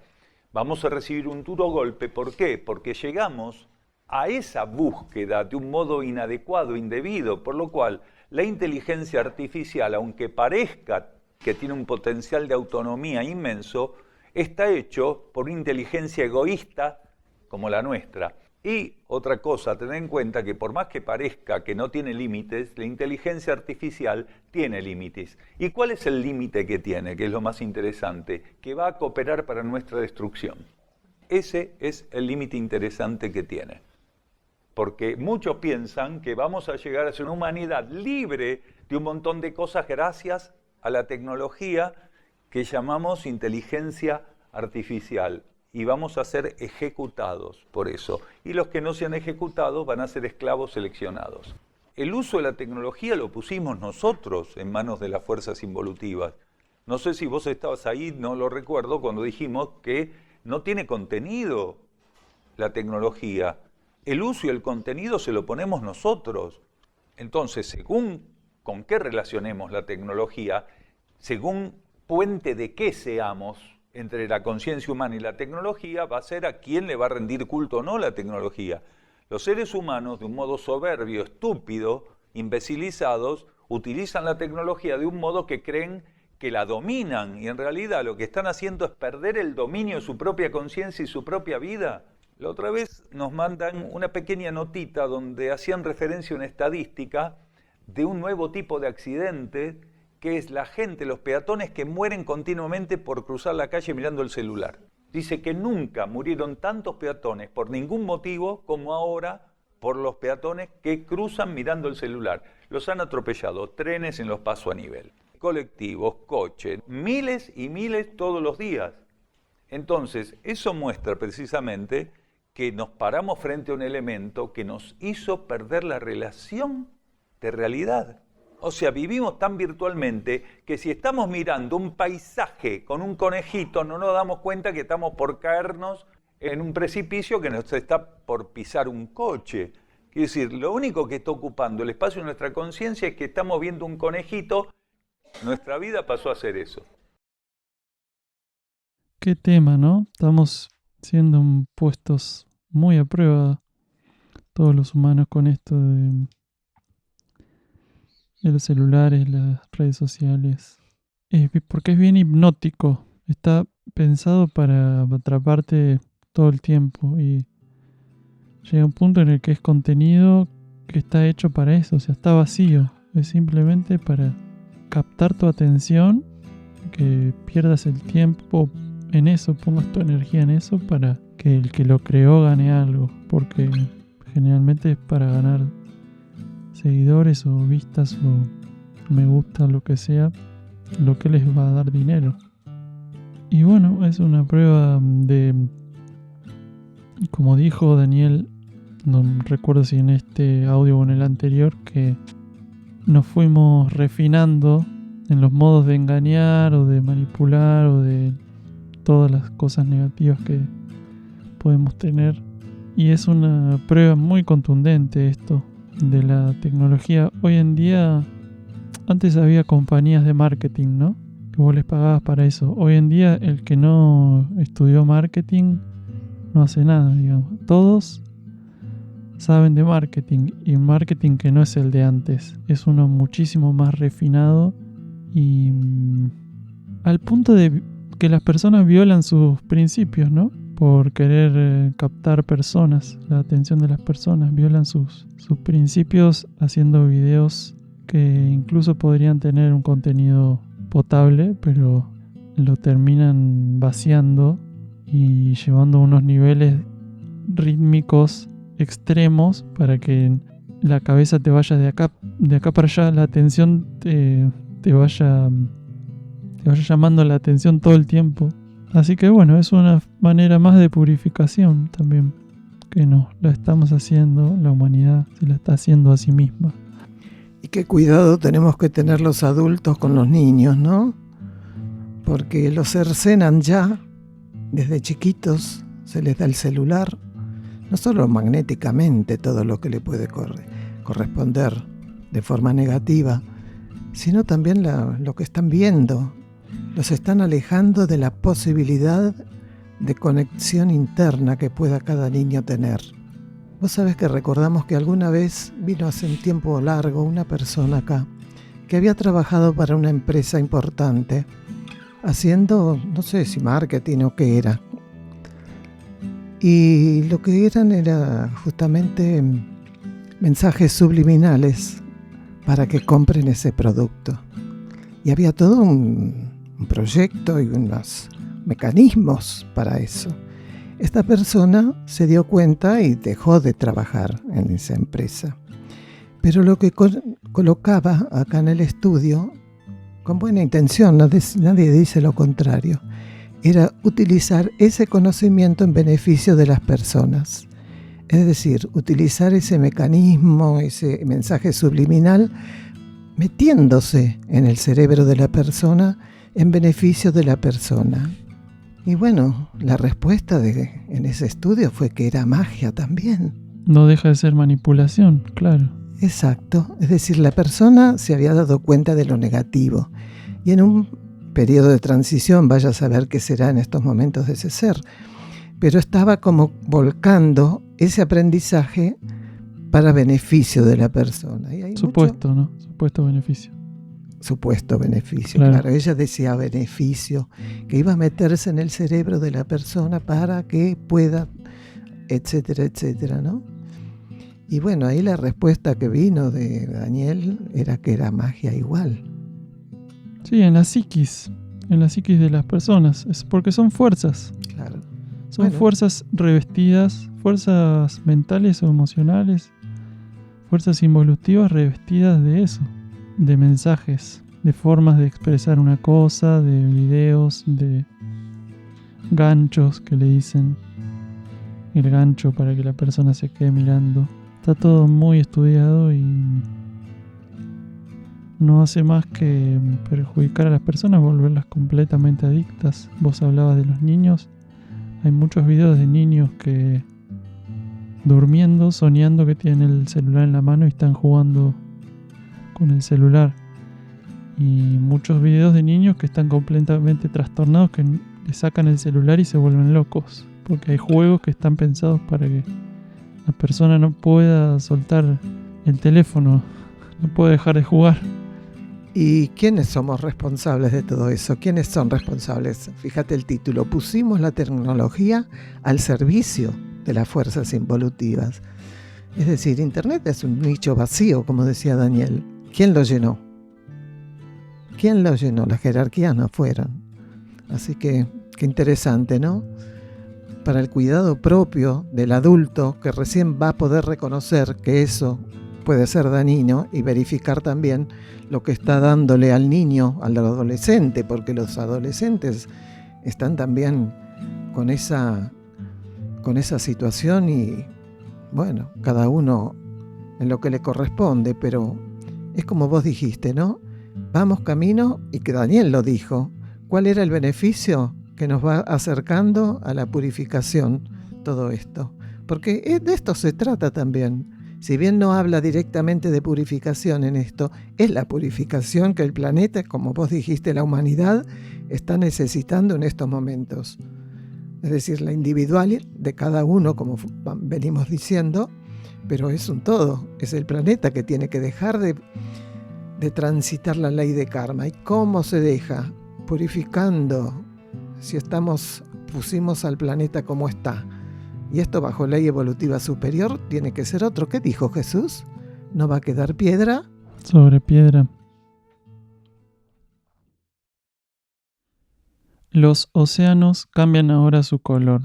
Vamos a recibir un duro golpe. ¿Por qué? Porque llegamos a esa búsqueda de un modo inadecuado, indebido, por lo cual la inteligencia artificial, aunque parezca que tiene un potencial de autonomía inmenso, está hecho por una inteligencia egoísta como la nuestra. Y otra cosa, tener en cuenta que por más que parezca que no tiene límites, la inteligencia artificial tiene límites. ¿Y cuál es el límite que tiene? Que es lo más interesante, que va a cooperar para nuestra destrucción. Ese es el límite interesante que tiene. Porque muchos piensan que vamos a llegar a ser una humanidad libre de un montón de cosas gracias a la tecnología que llamamos inteligencia artificial. Y vamos a ser ejecutados por eso. Y los que no sean ejecutados van a ser esclavos seleccionados. El uso de la tecnología lo pusimos nosotros en manos de las fuerzas involutivas. No sé si vos estabas ahí, no lo recuerdo, cuando dijimos que no tiene contenido la tecnología. El uso y el contenido se lo ponemos nosotros. Entonces, según con qué relacionemos la tecnología, según puente de qué seamos, entre la conciencia humana y la tecnología, va a ser a quién le va a rendir culto o no la tecnología. Los seres humanos, de un modo soberbio, estúpido, imbecilizados, utilizan la tecnología de un modo que creen que la dominan, y en realidad lo que están haciendo es perder el dominio de su propia conciencia y su propia vida. La otra vez nos mandan una pequeña notita donde hacían referencia a una estadística de un nuevo tipo de accidente, que es la gente, los peatones que mueren continuamente por cruzar la calle mirando el celular. Dice que nunca murieron tantos peatones por ningún motivo como ahora por los peatones que cruzan mirando el celular. Los han atropellado, trenes en los pasos a nivel, colectivos, coches, miles y miles todos los días. Entonces, eso muestra precisamente que nos paramos frente a un elemento que nos hizo perder la relación de realidad. O sea, vivimos tan virtualmente que si estamos mirando un paisaje con un conejito, no nos damos cuenta que estamos por caernos en un precipicio que nos está por pisar un coche. Quiere decir, lo único que está ocupando el espacio de nuestra conciencia es que estamos viendo un conejito. Nuestra vida pasó a ser eso. Qué tema, ¿no? Estamos siendo puestos muy a prueba todos los humanos con esto de los celulares, las redes sociales. Porque es bien hipnótico. Está pensado para atraparte todo el tiempo y llega un punto en el que es contenido que está hecho para eso. O sea, está vacío. Es simplemente para captar tu atención, que pierdas el tiempo en eso, pongas tu energía en eso para que el que lo creó gane algo, porque generalmente es para ganar seguidores o vistas o me gusta, lo que sea, lo que les va a dar dinero. Y bueno, es una prueba de, como dijo Daniel, no recuerdo si en este audio o en el anterior, que nos fuimos refinando en los modos de engañar o de manipular o de todas las cosas negativas que podemos tener. Y es una prueba muy contundente esto de la tecnología. Hoy en día, antes había compañías de marketing, ¿no? Que vos les pagabas para eso. Hoy en día el que no estudió marketing no hace nada, digamos. Todos saben de marketing, y marketing que no es el de antes. Es uno muchísimo más refinado y al punto de que las personas violan sus principios, ¿no? Por querer captar personas, la atención de las personas, violan sus principios haciendo videos que incluso podrían tener un contenido potable, pero lo terminan vaciando y llevando a unos niveles rítmicos extremos para que la cabeza te vaya de acá para allá, la atención te vaya llamando la atención todo el tiempo. Así que bueno, es una manera más de purificación también, que nos la estamos haciendo, la humanidad se la está haciendo a sí misma. Y qué cuidado tenemos que tener los adultos con los niños, ¿no? Porque los cercenan ya, desde chiquitos se les da el celular, no solo magnéticamente todo lo que le puede corresponder de forma negativa, sino también lo que están viendo. Los están alejando de la posibilidad de conexión interna que pueda cada niño tener. Vos sabés que recordamos que alguna vez vino hace un tiempo largo una persona acá que había trabajado para una empresa importante haciendo, no sé si marketing o qué era. Y lo que eran era justamente mensajes subliminales para que compren ese producto. Y había todo un proyecto y unos mecanismos para eso. Esta persona se dio cuenta y dejó de trabajar en esa empresa. Pero lo que colocaba acá en el estudio, con buena intención, nadie dice lo contrario, era utilizar ese conocimiento en beneficio de las personas. Es decir, utilizar ese mecanismo, ese mensaje subliminal, metiéndose en el cerebro de la persona en beneficio de la persona. Y bueno, la respuesta en ese estudio fue que era magia también. No deja de ser manipulación, claro. Exacto, es decir, la persona se había dado cuenta de lo negativo y en un periodo de transición, vaya a saber qué será en estos momentos de ese ser, pero estaba como volcando ese aprendizaje para beneficio de la persona. Y hay supuesto, ¿no? Supuesto beneficio. Supuesto beneficio, claro. Ella decía beneficio, que iba a meterse en el cerebro de la persona para que pueda, etcétera, etcétera, ¿no? Y bueno, ahí la respuesta que vino de Daniel era que era magia igual. Sí, en la psiquis de las personas, es porque son fuerzas. Claro. Son fuerzas revestidas, fuerzas mentales o emocionales, fuerzas involutivas revestidas de eso, de mensajes, de formas de expresar una cosa, de videos, de ganchos que le dicen, el gancho para que la persona se quede mirando. Está todo muy estudiado y no hace más que perjudicar a las personas, volverlas completamente adictas. Vos hablabas de los niños. Hay muchos videos de niños que durmiendo, soñando que tienen el celular en la mano y están jugando con el celular. Y muchos videos de niños que están completamente trastornados, que le sacan el celular y se vuelven locos. Porque hay juegos que están pensados para que la persona no pueda soltar el teléfono, no puede dejar de jugar. ¿Y quiénes somos responsables de todo eso? ¿Quiénes son responsables? Fíjate el título, pusimos la tecnología al servicio de las fuerzas involutivas. Es decir, Internet es un nicho vacío, como decía Daniel. ¿Quién lo llenó? ¿Quién lo llenó? Las jerarquías no fueron. Así que, qué interesante, ¿no? Para el cuidado propio del adulto que recién va a poder reconocer que eso puede ser dañino y verificar también lo que está dándole al niño, al adolescente, porque los adolescentes están también con esa situación y, bueno, cada uno en lo que le corresponde, pero es como vos dijiste, ¿no? Vamos camino, y que Daniel lo dijo, ¿cuál era el beneficio que nos va acercando a la purificación todo esto? Porque de esto se trata también. Si bien no habla directamente de purificación en esto, es la purificación que el planeta, como vos dijiste, la humanidad está necesitando en estos momentos. Es decir, la individual de cada uno, como venimos diciendo, pero es un todo, es el planeta que tiene que dejar de transitar la ley de karma. ¿Y cómo se deja? Purificando. Si pusimos al planeta como está, y esto bajo ley evolutiva superior tiene que ser otro. ¿Qué dijo Jesús? ¿No va a quedar piedra sobre piedra? Los océanos cambian ahora su color.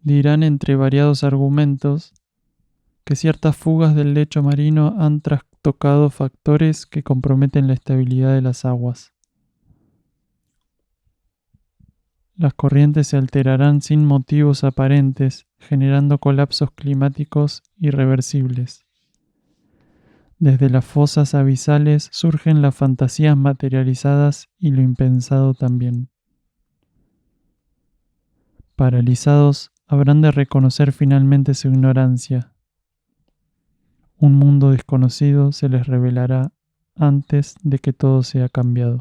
Dirán entre variados argumentos que ciertas fugas del lecho marino han trastocado factores que comprometen la estabilidad de las aguas. Las corrientes se alterarán sin motivos aparentes, generando colapsos climáticos irreversibles. Desde las fosas abisales surgen las fantasías materializadas y lo impensado también. Paralizados, habrán de reconocer finalmente su ignorancia. Un mundo desconocido se les revelará antes de que todo sea cambiado.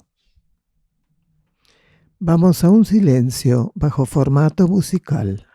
Vamos a un silencio bajo formato musical.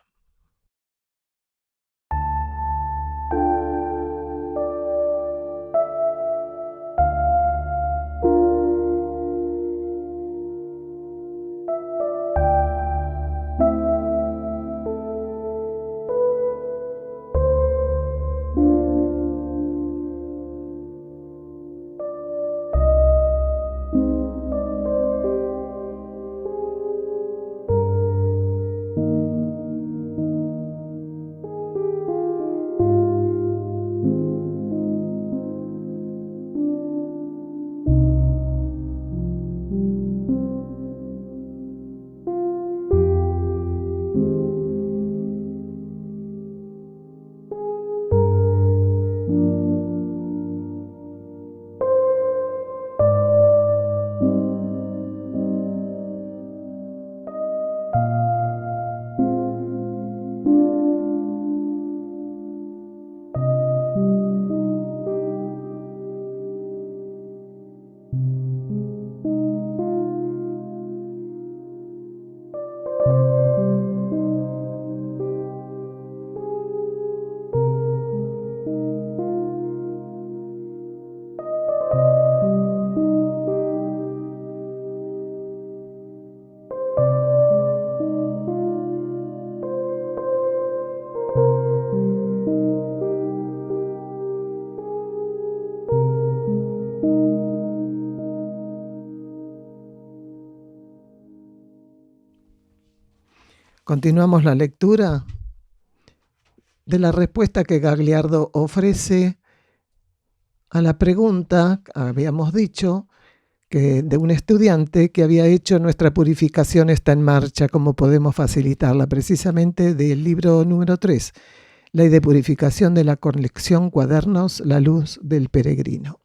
Continuamos la lectura de la respuesta que Gagliardo ofrece a la pregunta, habíamos dicho, que de un estudiante que había hecho nuestra purificación está en marcha, ¿cómo podemos facilitarla? Precisamente del libro número 3, Ley de Purificación de la colección Cuadernos, La Luz del Peregrino.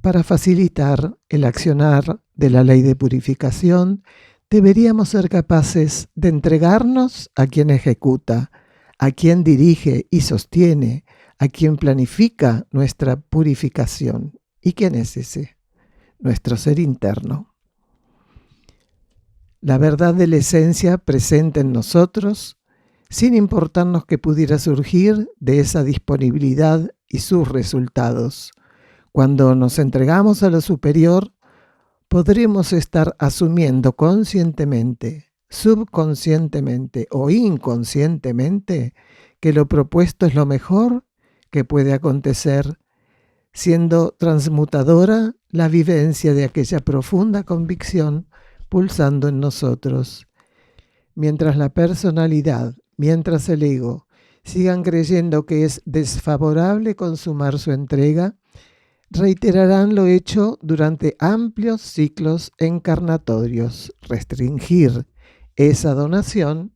Para facilitar el accionar de la ley de purificación, deberíamos ser capaces de entregarnos a quien ejecuta, a quien dirige y sostiene, a quien planifica nuestra purificación. ¿Y quién es ese? Nuestro ser interno. La verdad de la esencia presente en nosotros, sin importarnos que pudiera surgir de esa disponibilidad y sus resultados. Cuando nos entregamos a lo superior, podremos estar asumiendo conscientemente, subconscientemente o inconscientemente que lo propuesto es lo mejor que puede acontecer, siendo transmutadora la vivencia de aquella profunda convicción pulsando en nosotros. Mientras la personalidad, mientras el ego, sigan creyendo que es desfavorable consumar su entrega, reiterarán lo hecho durante amplios ciclos encarnatorios, restringir esa donación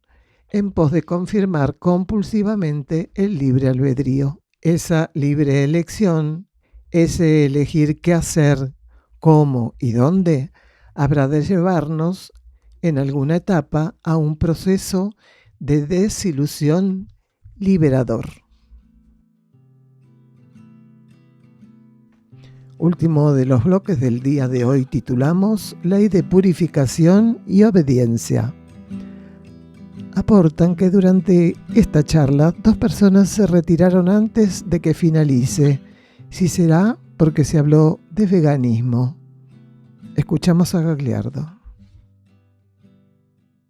en pos de confirmar compulsivamente el libre albedrío, esa libre elección, ese elegir qué hacer, cómo y dónde, habrá de llevarnos en alguna etapa a un proceso de desilusión liberador. Último de los bloques del día de hoy titulamos Ley de Purificación y Obediencia. Aportan que durante esta charla 2 personas se retiraron antes de que finalice. Si será porque se habló de veganismo. Escuchamos a Gagliardo.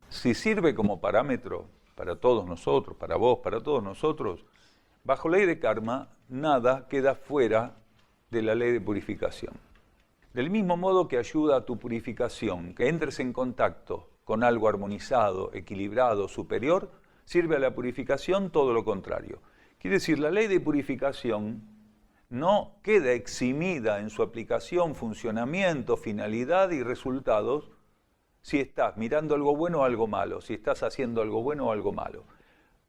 Si sirve como parámetro para todos nosotros, para vos, para todos nosotros, bajo ley de karma, nada queda fuera de la ley de purificación. Del mismo modo que ayuda a tu purificación, que entres en contacto con algo armonizado, equilibrado, superior, sirve a la purificación todo lo contrario. Quiere decir, la ley de purificación no queda eximida en su aplicación, funcionamiento, finalidad y resultados si estás mirando algo bueno o algo malo, si estás haciendo algo bueno o algo malo.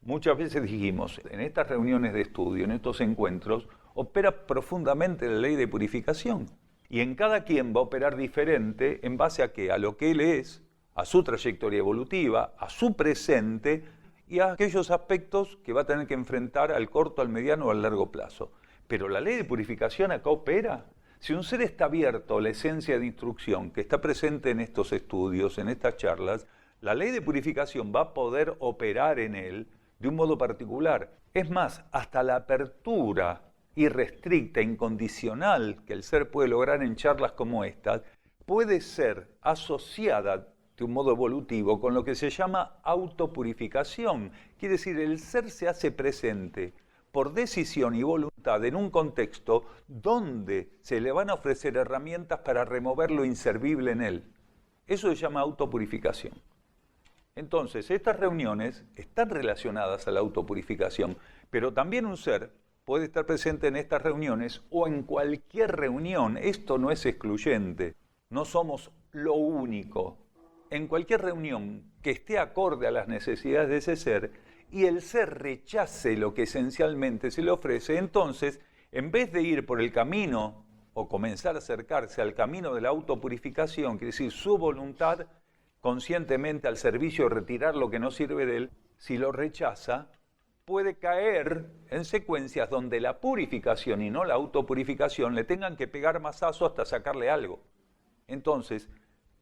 Muchas veces dijimos, en estas reuniones de estudio, en estos encuentros, opera profundamente la ley de purificación. Y en cada quien va a operar diferente en base a qué, a lo que él es, a su trayectoria evolutiva, a su presente y a aquellos aspectos que va a tener que enfrentar al corto, al mediano o al largo plazo. Pero la ley de purificación acá opera. Si un ser está abierto a la esencia de instrucción que está presente en estos estudios, en estas charlas, la ley de purificación va a poder operar en él de un modo particular. Es más, hasta la apertura irrestricta, incondicional que el ser puede lograr en charlas como estas, puede ser asociada de un modo evolutivo con lo que se llama autopurificación. Quiere decir, el ser se hace presente por decisión y voluntad en un contexto donde se le van a ofrecer herramientas para remover lo inservible en él. Eso se llama autopurificación. Entonces, estas reuniones están relacionadas a la autopurificación, pero también un ser puede estar presente en estas reuniones o en cualquier reunión. Esto no es excluyente, no somos lo único. En cualquier reunión que esté acorde a las necesidades de ese ser y el ser rechace lo que esencialmente se le ofrece, entonces, en vez de ir por el camino o comenzar a acercarse al camino de la autopurificación, quiere decir su voluntad conscientemente al servicio de retirar lo que no sirve de él, si lo rechaza, puede caer en secuencias donde la purificación y no la autopurificación le tengan que pegar mazazo hasta sacarle algo. Entonces,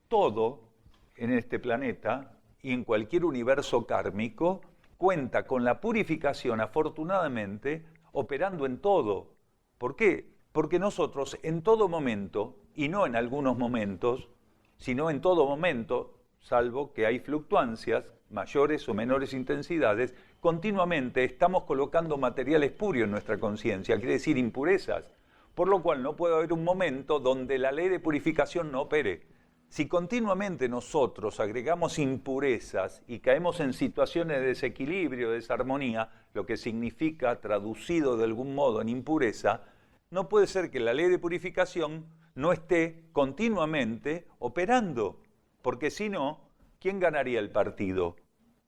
todo en este planeta y en cualquier universo kármico cuenta con la purificación, afortunadamente, operando en todo. ¿Por qué? Porque nosotros en todo momento, y no en algunos momentos, sino en todo momento, salvo que hay fluctuancias, mayores o menores intensidades, continuamente estamos colocando material espurio en nuestra conciencia, quiere decir impurezas, por lo cual no puede haber un momento donde la ley de purificación no opere. Si continuamente nosotros agregamos impurezas y caemos en situaciones de desequilibrio, de desarmonía, lo que significa, traducido de algún modo en impureza, no puede ser que la ley de purificación no esté continuamente operando, porque si no, ¿quién ganaría el partido?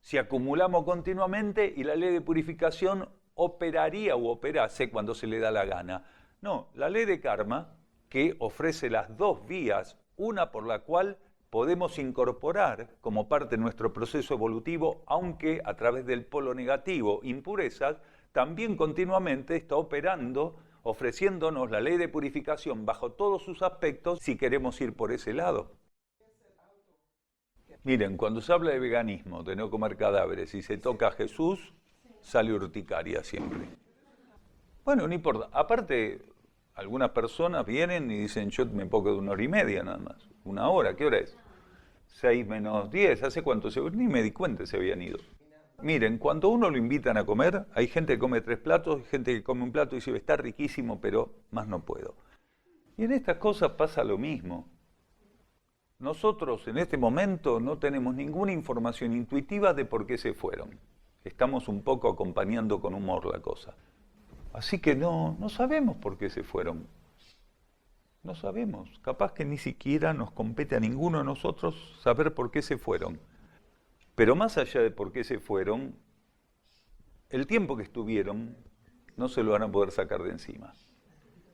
Si acumulamos continuamente y la ley de purificación operaría o operase cuando se le da la gana. No, la ley de karma, que ofrece las dos vías, una por la cual podemos incorporar como parte de nuestro proceso evolutivo, aunque a través del polo negativo, impurezas, también continuamente está operando, ofreciéndonos la ley de purificación bajo todos sus aspectos si queremos ir por ese lado. Miren, cuando se habla de veganismo, de no comer cadáveres, y se toca a Jesús, sale urticaria siempre. Bueno, no importa. Aparte, algunas personas vienen y dicen, yo me puedo quedar 1 hora y media nada más. 1 hora, ¿qué hora es? 6 menos 10, ¿hace cuánto se ni me di cuenta se habían ido? Miren, cuando uno lo invitan a comer, hay gente que come 3 platos, hay gente que come un plato y dice, está riquísimo, pero más no puedo. Y en estas cosas pasa lo mismo. Nosotros en este momento no tenemos ninguna información intuitiva de por qué se fueron. Estamos un poco acompañando con humor la cosa. Así que no sabemos por qué se fueron. No sabemos. Capaz que ni siquiera nos compete a ninguno de nosotros saber por qué se fueron. Pero más allá de por qué se fueron, el tiempo que estuvieron no se lo van a poder sacar de encima.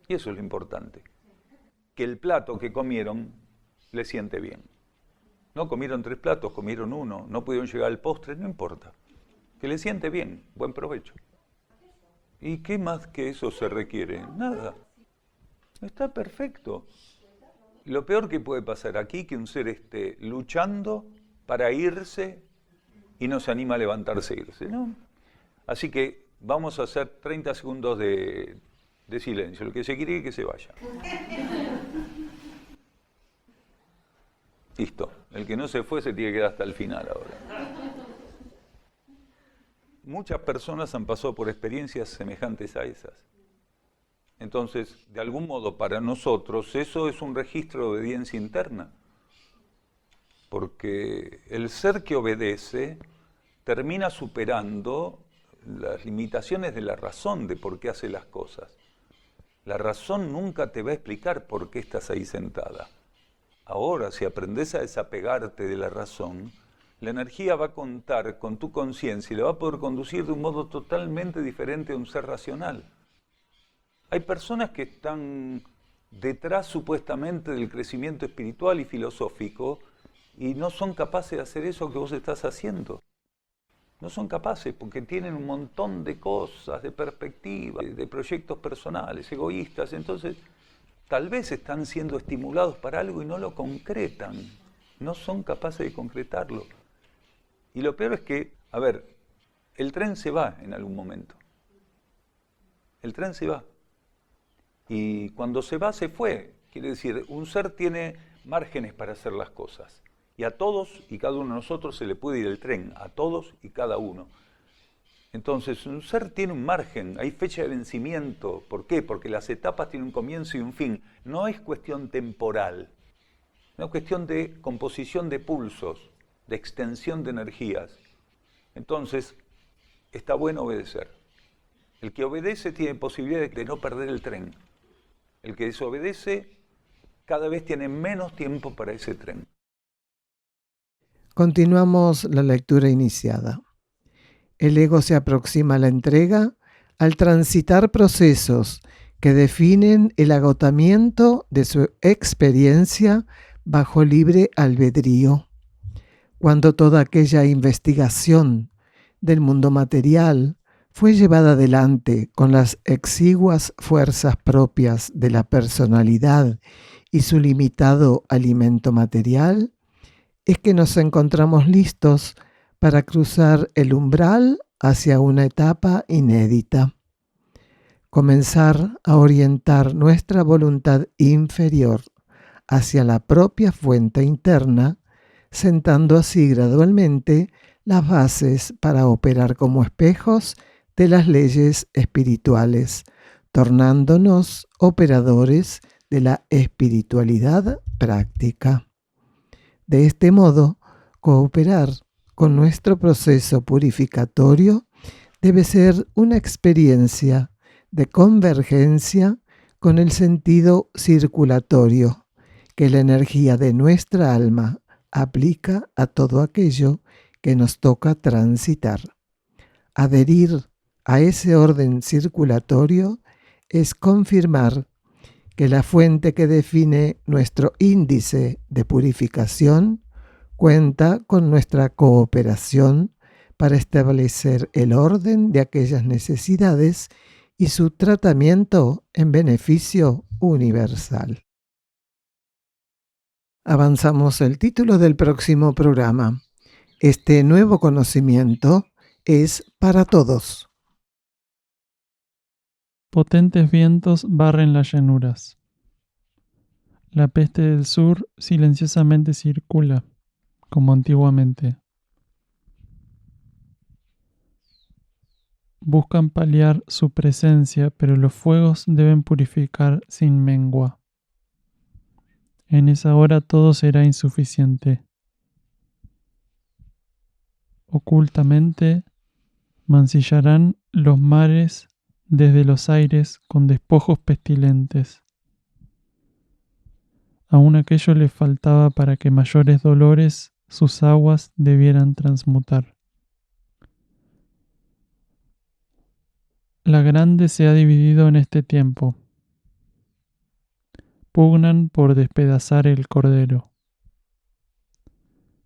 Y eso es lo importante. Que el plato que comieron le siente bien. No comieron 3 platos, comieron 1, no pudieron llegar al postre, no importa. Que le siente bien, buen provecho. ¿Y qué más que eso se requiere? Nada. Está perfecto. Lo peor que puede pasar aquí es que un ser esté luchando para irse y no se anima a levantarse e irse, ¿no? Así que vamos a hacer 30 segundos de silencio. El que se quiere que se vaya. Listo. El que no se fue se tiene que quedar hasta el final ahora. Muchas personas han pasado por experiencias semejantes a esas. Entonces, de algún modo para nosotros eso es un registro de obediencia interna. Porque el ser que obedece termina superando las limitaciones de la razón de por qué hace las cosas. La razón nunca te va a explicar por qué estás ahí sentada. Ahora, si aprendes a desapegarte de la razón, la energía va a contar con tu conciencia y la va a poder conducir de un modo totalmente diferente a un ser racional. Hay personas que están detrás supuestamente del crecimiento espiritual y filosófico y no son capaces de hacer eso que vos estás haciendo. No son capaces porque tienen un montón de cosas, de perspectivas, de proyectos personales, egoístas. Entonces, tal vez están siendo estimulados para algo y no lo concretan. No son capaces de concretarlo. Y lo peor es que, a ver, el tren se va en algún momento. El tren se va. Y cuando se va, se fue. Quiere decir, un ser tiene márgenes para hacer las cosas. Y a todos y cada uno de nosotros se le puede ir el tren, a todos y cada uno. Entonces, un ser tiene un margen, hay fecha de vencimiento. ¿Por qué? Porque las etapas tienen un comienzo y un fin. No es cuestión temporal, no es cuestión de composición de pulsos, de extensión de energías. Entonces, está bueno obedecer. El que obedece tiene posibilidad de no perder el tren. El que desobedece cada vez tiene menos tiempo para ese tren. Continuamos la lectura iniciada. El ego se aproxima a la entrega al transitar procesos que definen el agotamiento de su experiencia bajo libre albedrío. Cuando toda aquella investigación del mundo material fue llevada adelante con las exiguas fuerzas propias de la personalidad y su limitado alimento material, es que nos encontramos listos para cruzar el umbral hacia una etapa inédita. Comenzar a orientar nuestra voluntad inferior hacia la propia fuente interna, sentando así gradualmente las bases para operar como espejos de las leyes espirituales, tornándonos operadores de la espiritualidad práctica. De este modo, cooperar con nuestro proceso purificatorio debe ser una experiencia de convergencia con el sentido circulatorio que la energía de nuestra alma aplica a todo aquello que nos toca transitar. Adherir a ese orden circulatorio es confirmar que la fuente que define nuestro índice de purificación cuenta con nuestra cooperación para establecer el orden de aquellas necesidades y su tratamiento en beneficio universal. Avanzamos el título del próximo programa. Este nuevo conocimiento es para todos. Potentes vientos barren las llanuras. La peste del sur silenciosamente circula, como antiguamente. Buscan paliar su presencia, pero los fuegos deben purificar sin mengua. En esa hora todo será insuficiente. Ocultamente mancillarán los mares desde los aires con despojos pestilentes. Aún aquello le faltaba para que mayores dolores sus aguas debieran transmutar. La grande se ha dividido en este tiempo. Pugnan por despedazar el cordero.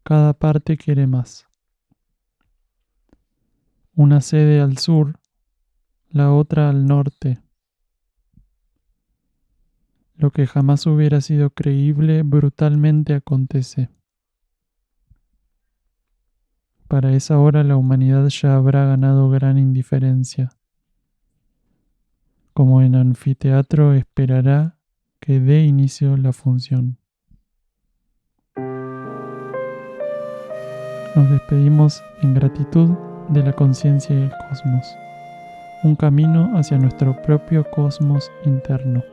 Cada parte quiere más. Una cede al sur, la otra al norte. Lo que jamás hubiera sido creíble brutalmente acontece. Para esa hora la humanidad ya habrá ganado gran indiferencia. Como en anfiteatro esperará que dé inicio la función. Nos despedimos en gratitud de la conciencia y el cosmos, un camino hacia nuestro propio cosmos interno.